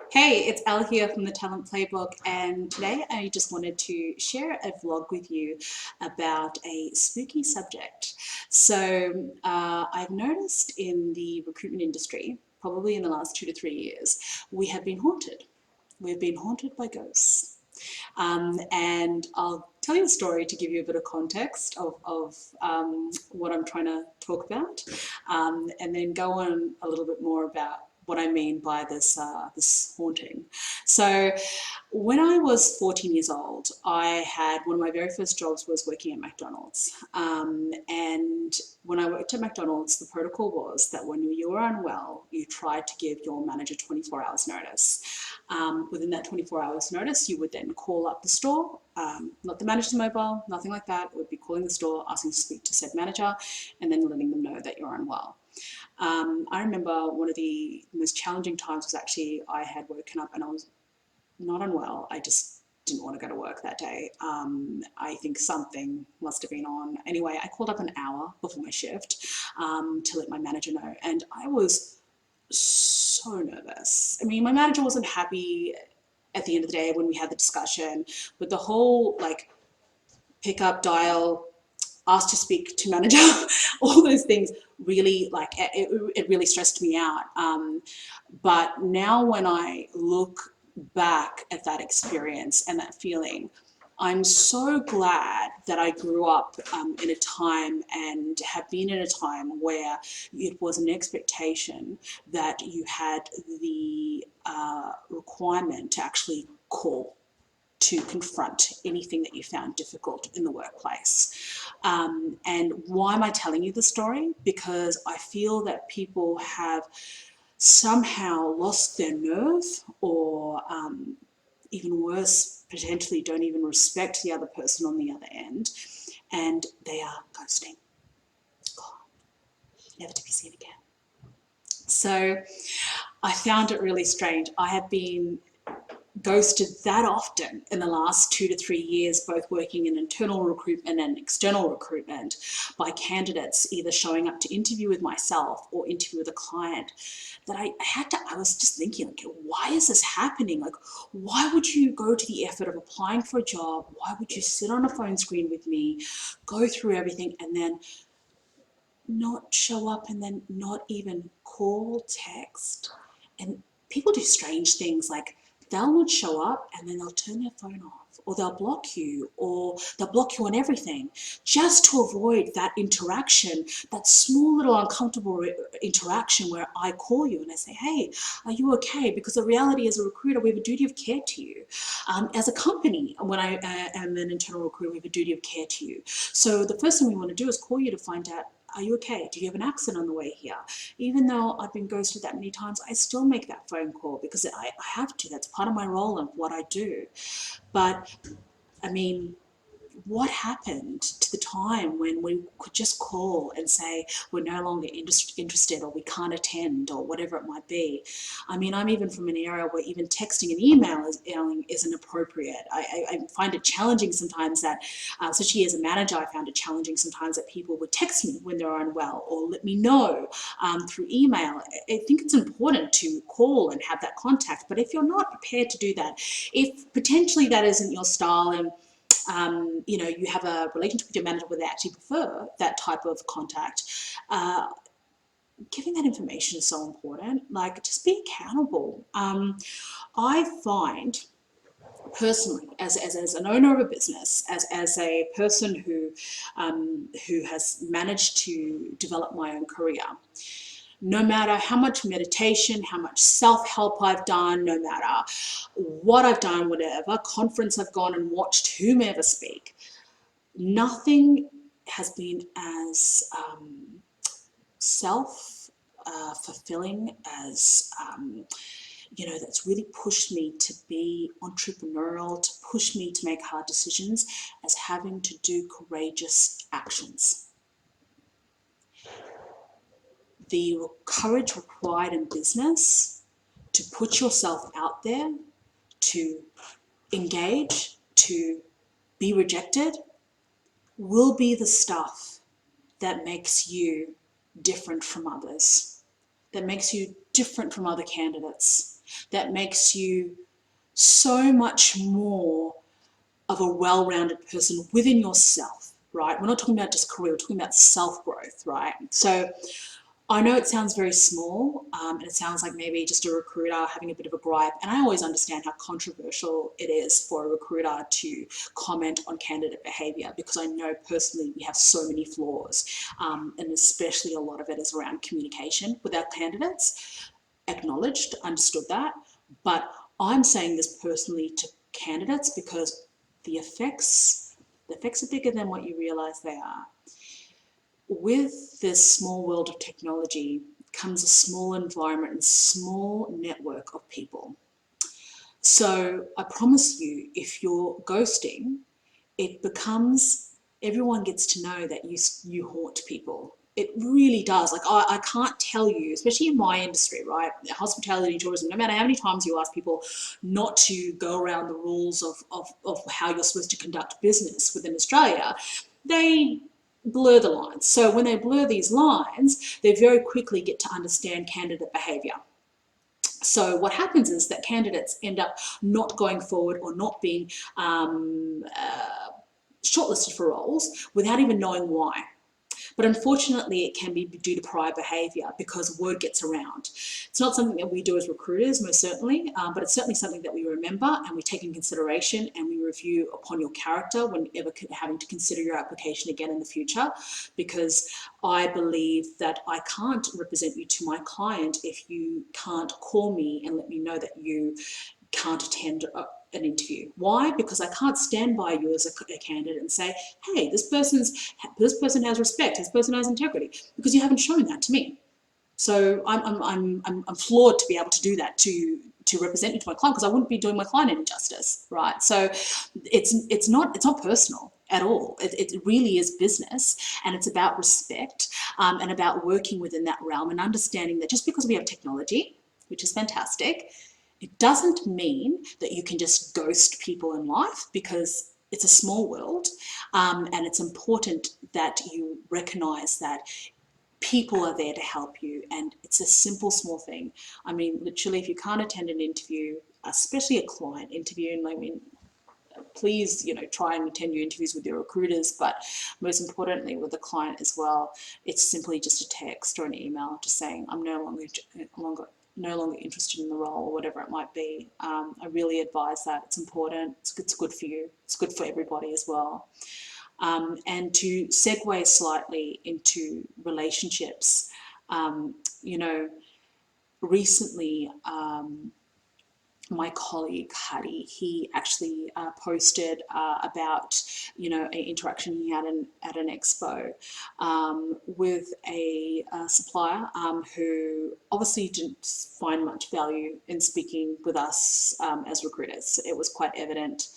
Hey, it's Elle here from the Talent Playbook, and today I just wanted to share a vlog with you about a spooky subject. I've noticed in the recruitment industry, probably in the last 2 to 3 years, we have been haunted. We've been haunted by ghosts. And I'll tell you a story to give you a bit of context of what I'm trying to talk about, and then go on a little bit more about what I mean by this haunting. So when I was 14 years old, I had one of my very first jobs was working at McDonald's. And when I worked at McDonald's, the protocol was that when you were unwell, you tried to give your manager 24 hours notice. Within that 24 hours notice, you would then call up the store, not the manager's mobile, nothing like that. It would be calling the store, asking to speak to said manager, and then letting them know that you're unwell. I remember one of the most challenging times was actually I had woken up and I was not unwell. I just didn't want to go to work that day. I think something must have been on. Anyway, I called up an hour before my shift to let my manager know, and I was so nervous. I mean, my manager wasn't happy at the end of the day when we had the discussion, but the whole like pick up, dial, ask to speak to manager, all those things really it really stressed me out. But now when I look back at that experience and that feeling, I'm so glad that I grew up in a time and have been in a time where it was an expectation that you had the requirement to actually call to confront anything that you found difficult in the workplace. And why am I telling you the story? Because I feel that people have somehow lost their nerve or even worse, potentially don't even respect the other person on the other end, and they are ghosting. God, never to be seen again. So I found it really strange. I have been ghosted that often in the last 2 to 3 years, both working in internal recruitment and external recruitment, by candidates either showing up to interview with myself or interview with a client, that I was just thinking, like, why is this happening? Like, why would you go to the effort of applying for a job? Why would you sit on a phone screen with me, go through everything, and then not show up, and then not even call, text? And people do strange things, like they'll not show up and then they'll turn their phone off, or they'll block you, or they'll block you on everything just to avoid that interaction, that small little uncomfortable interaction where I call you and I say, hey, are you okay? Because the reality, as a recruiter, we have a duty of care to you. As a company, when I am an internal recruiter, we have a duty of care to you. So the first thing we want to do is call you to find out, are you okay? Do you have an accident on the way here? Even though I've been ghosted that many times, I still make that phone call because I have to. That's part of my role and what I do. But I mean, what happened to the time when we could just call and say we're no longer interested, or we can't attend, or whatever it might be? I mean, I'm even from an area where even texting and emailing isn't appropriate. I find it challenging sometimes that, especially as a manager, I found it challenging sometimes that people would text me when they're unwell or let me know through email. I think it's important to call and have that contact, but if you're not prepared to do that, if potentially that isn't your style, and you have a relationship with your manager where they actually prefer that type of contact, giving that information is so important. Like, just be accountable. I find personally, as an owner of a business, as a person who has managed to develop my own career, no matter how much meditation, how much self-help I've done, no matter what I've done, whatever conference I've gone and watched whomever speak, nothing has been as self-fulfilling as, that's really pushed me to be entrepreneurial, to push me to make hard decisions, as having to do courageous actions. The courage required in business to put yourself out there, to engage, to be rejected, will be the stuff that makes you different from others, that makes you different from other candidates. that makes you so much more of a well-rounded person within yourself, right? We're not talking about just career, we're talking about self-growth, right? So I know it sounds very small, and it sounds like maybe just a recruiter having a bit of a gripe, and I always understand how controversial it is for a recruiter to comment on candidate behaviour, because I know personally we have so many flaws, and especially a lot of it is around communication with our candidates. Acknowledged, understood that, but I'm saying this personally to candidates because the effects are bigger than what you realise they are. With this small world of technology comes a small environment and small network of people. So I promise you, if you're ghosting, it becomes, everyone gets to know that you haunt people. It really does. Like I can't tell you, especially in my industry, right? Hospitality and tourism, no matter how many times you ask people not to go around the rules of how you're supposed to conduct business within Australia, they blur the lines. So when they blur these lines, they very quickly get to understand candidate behaviour. So what happens is that candidates end up not going forward or not being shortlisted for roles without even knowing why. But unfortunately, it can be due to prior behaviour because word gets around. It's not something that we do as recruiters, most certainly, but it's certainly something that we remember and we take in consideration and we review upon your character whenever having to consider your application again in the future, because I believe that I can't represent you to my client if you can't call me and let me know that you can't attend an interview. Why? Because I can't stand by you as a candidate and say, hey, this person has respect, this person has integrity, because you haven't shown that to me. So I'm flawed to be able to do that to represent you to my client, because I wouldn't be doing my client any justice, right? So it's not personal at all. It really is business, and it's about respect, and about working within that realm and understanding that just because we have technology, which is fantastic, it doesn't mean that you can just ghost people in life, because it's a small world, and it's important that you recognize that people are there to help you, and it's a simple, small thing. I mean, literally, if you can't attend an interview, especially a client interview, and I mean, please, try and attend your interviews with your recruiters, but most importantly with the client as well, it's simply just a text or an email just saying, I'm no longer interested in the role, or whatever it might be. I really advise that. It's important. It's good for you. It's good for everybody as well. And to segue slightly into relationships, recently, my colleague Hattie, he actually posted about an interaction he had at an expo with a supplier who obviously didn't find much value in speaking with us as recruiters. It was quite evident,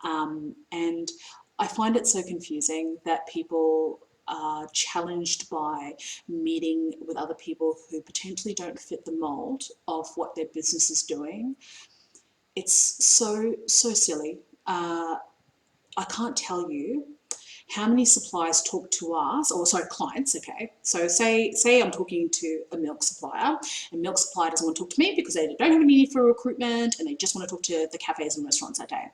and I find it so confusing that people are challenged by meeting with other people who potentially don't fit the mold of what their business is doing. It's so silly. I can't tell you how many suppliers talk to us, or sorry, clients, okay? So say I'm talking to a milk supplier, and milk supplier doesn't want to talk to me because they don't have any need for recruitment and they just want to talk to the cafes and restaurants that day.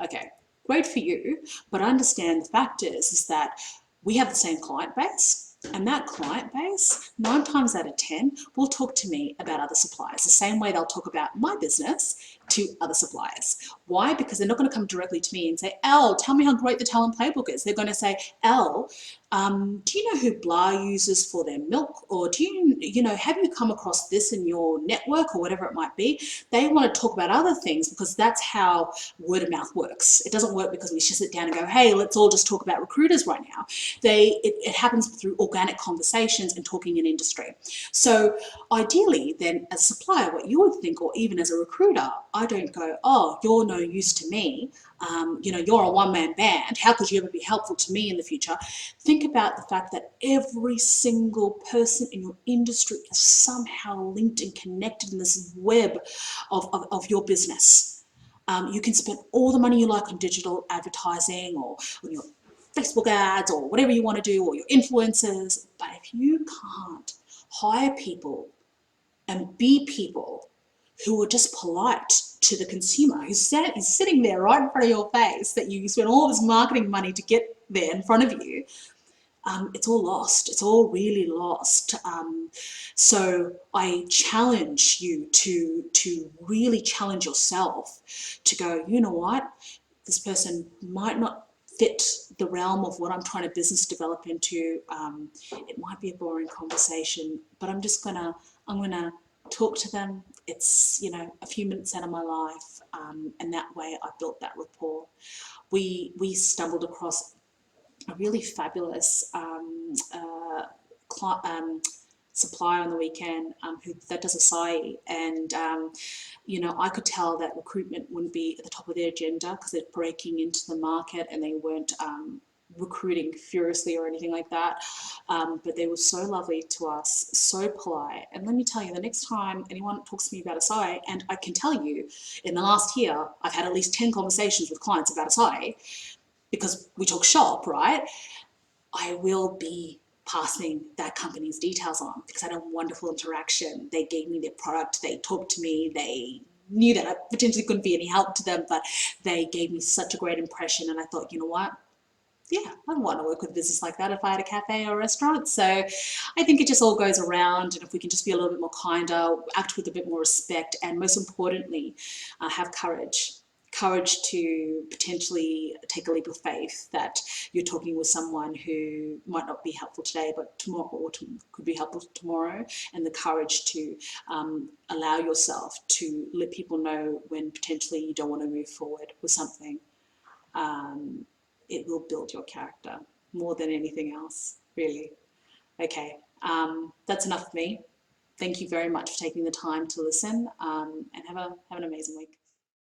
Okay, great for you, but I understand the fact is that we have the same client base, and that client base, 9 times out of 10, will talk to me about other suppliers, the same way they'll talk about my business to other suppliers. Why? Because they're not going to come directly to me and say, Elle, tell me how great the Talent Playbook is. They're going to say, Elle, do you know who blah uses for their milk? Or do have you come across this in your network, or whatever it might be? They want to talk about other things because that's how word of mouth works. It doesn't work because we just sit down and go, hey, let's all just talk about recruiters right now. It happens through organic conversations and talking in industry. So ideally then, as a supplier, what you would think, or even as a recruiter, I don't go, oh, you're no use to me. You're a one-man band. How could you ever be helpful to me in the future? Think about the fact that every single person in your industry is somehow linked and connected in this web of your business. You can spend all the money you like on digital advertising, or on your Facebook ads, or whatever you want to do, or your influencers, but if you can't hire people and be people who are just polite to the consumer who's sitting there right in front of your face, that you spent all this marketing money to get there in front of you. It's all lost. It's all really lost. So I challenge you to really challenge yourself to go, you know what, this person might not fit the realm of what I'm trying to business develop into. It might be a boring conversation, but I'm gonna talk to them. It's, you know, a few minutes out of my life, and that way I built that rapport. We stumbled across a really fabulous supplier on the weekend, that does acai, and you know, I could tell that recruitment wouldn't be at the top of their agenda because they're breaking into the market and they weren't recruiting furiously or anything like that. But they were so lovely to us, so polite. And let me tell you, the next time anyone talks to me about acai, and I can tell you, in the last year, I've had at least 10 conversations with clients about acai, because we talk shop, right? I will be passing that company's details on because I had a wonderful interaction. They gave me their product, they talked to me, they knew that I potentially couldn't be any help to them, but they gave me such a great impression. And I thought, you know what? Yeah, I want to work with a business like that if I had a cafe or a restaurant. So I think it just all goes around. And if we can just be a little bit more kinder, act with a bit more respect, and most importantly, have courage. Courage to potentially take a leap of faith that you're talking with someone who might not be helpful today, but tomorrow, or could be helpful tomorrow, and the courage to allow yourself to let people know when potentially you don't want to move forward with something. Um, it will build your character more than anything else, really. Okay, that's enough of me. Thank you very much for taking the time to listen, and have an amazing week.